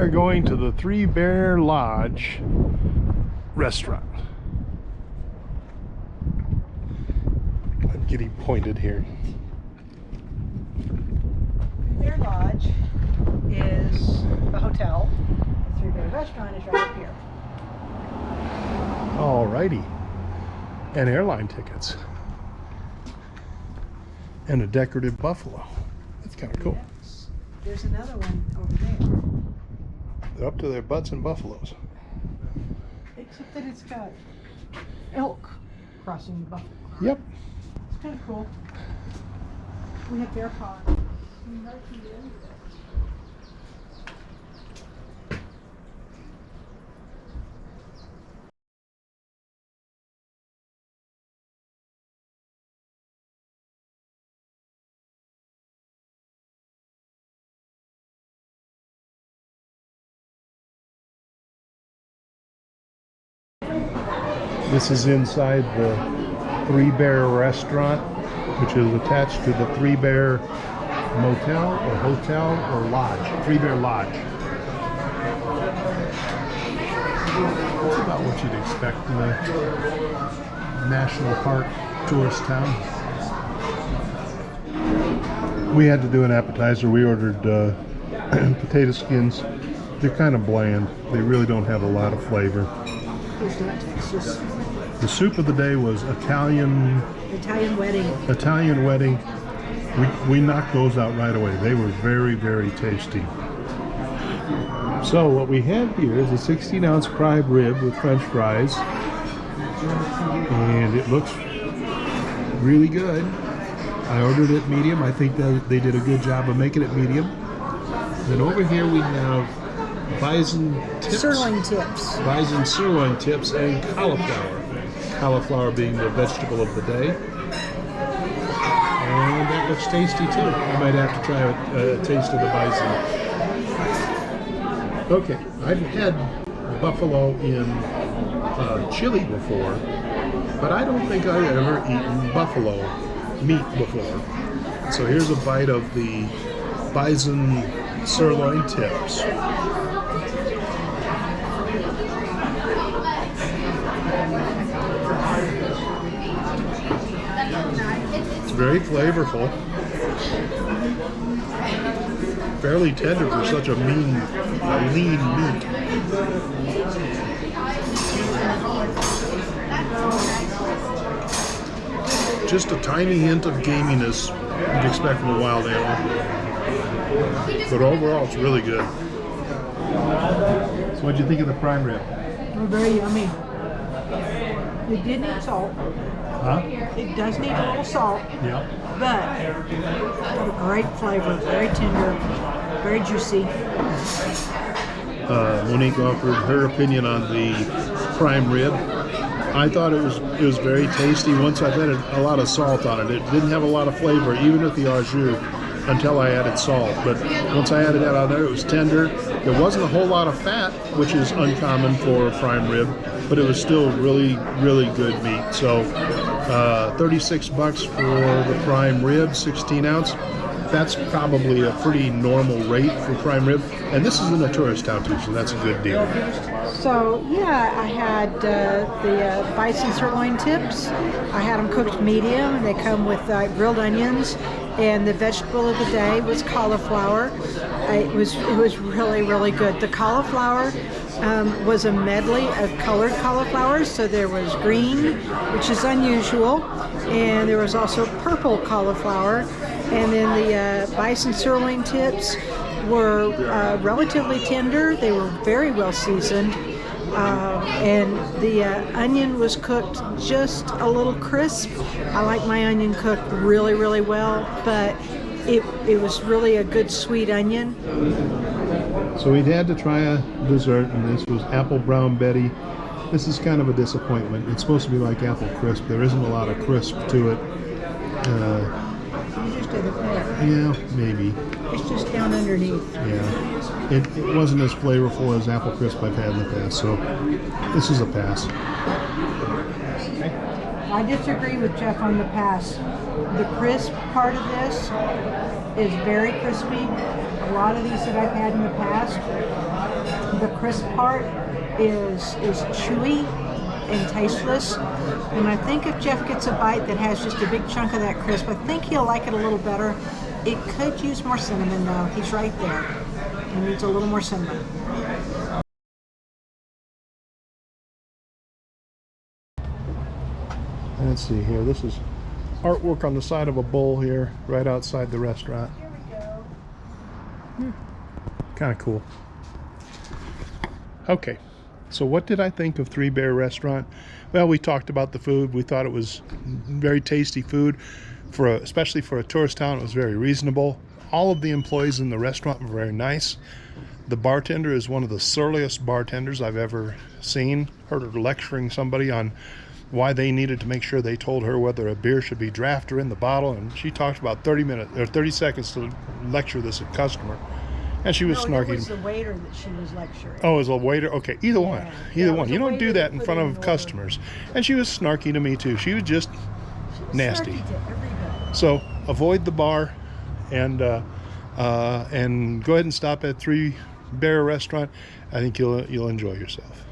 are going to the Three Bear Lodge restaurant. I'm getting pointed here. Three Bear Lodge is a hotel. The Three Bear Restaurant is right up here. Alrighty. And airline tickets. And a decorative buffalo. That's kind of cool. Yes. There's another one over there. They're up to their butts in buffaloes. Except that it's got elk crossing the buffalo. Yep. It's kind of cool. We have bear pond. This is inside the Three Bear restaurant, which is attached to the Three Bear Motel or Hotel or Lodge. Three Bear Lodge. That's about what you'd expect in a national park tourist town. We had to do an appetizer. We ordered potato skins. They're kind of bland. They really don't have a lot of flavor. The soup of the day was Italian wedding. We knocked those out right away. They were very, very tasty. So what we have here is a 16-ounce prime rib with French fries, and it looks really good. I ordered it medium. I think that they did a good job of making it medium. Then over here we have Bison tips. Sirloin tips. Bison sirloin tips and cauliflower. Cauliflower being the vegetable of the day. And that looks tasty too. I might have to try a taste of the bison. Okay, I've had buffalo in chili before, but I don't think I've ever eaten buffalo meat before. So here's a bite of the bison sirloin tips. It's very flavorful. Fairly tender for such a lean meat. Just a tiny hint of gaminess you'd expect from a wild animal. But overall, it's really good. So what'd you think of the prime rib? Oh, very yummy. It did need salt. Huh? It does need a little salt. Yeah. But got a great flavor, very tender, very juicy. Monique offered her opinion on the prime rib. I thought it was very tasty. Once I've added a lot of salt on it, it didn't have a lot of flavor, even with the au jus, until I added salt. But once I added that on there, it was tender. There wasn't a whole lot of fat, which is uncommon for a prime rib, but it was still really, really good meat. So 36 bucks for the prime rib, 16 ounce. That's probably a pretty normal rate for prime rib. And this is in a tourist town too, so that's a good deal. So yeah, I had the bison sirloin tips. I had them cooked medium, and they come with grilled onions. And the vegetable of the day was cauliflower. It was really, really good. The cauliflower was a medley of colored cauliflowers. So there was green, which is unusual, and there was also purple cauliflower. And then the bison sirloin tips were relatively tender. They were very well seasoned. And the onion was cooked just a little crisp. I like my onion cooked really, really well, but it was really a good sweet onion. So we had to try a dessert, and this was Apple Brown Betty. This is kind of a disappointment. It's supposed to be like apple crisp. There isn't a lot of crisp to it. Yeah, maybe. It's just down underneath. Yeah. It wasn't as flavorful as apple crisp I've had in the past, so this is a pass. Okay. I disagree with Jeff on the pass. The crisp part of this is very crispy. A lot of these that I've had in the past The crisp part is chewy and tasteless. And I think if Jeff gets a bite that has just a big chunk of that crisp, I think he'll like it a little better. It could use more cinnamon though. He's right there. It needs a little more cinnamon. Let's see here. This is artwork on the side of a bull here, right outside the restaurant. Here we go. Kind of cool. Okay, so what did I think of Three Bear Restaurant? Well, we talked about the food. We thought it was very tasty food, especially for a tourist town. It was very reasonable. All of the employees in the restaurant were very nice. The bartender is one of the surliest bartenders I've ever seen. Heard her lecturing somebody on why they needed to make sure they told her whether a beer should be draft or in the bottle, and she talked about 30 seconds to lecture this customer, and she was snarky. It was the waiter that she was lecturing. Oh, it was a waiter? Okay, either one. You don't do that in put front it of in customers. And she was snarky to me too. She was just nasty. Snarky to everybody. So avoid the bar, and go ahead and stop at Three Bear Restaurant. I think you'll enjoy yourself.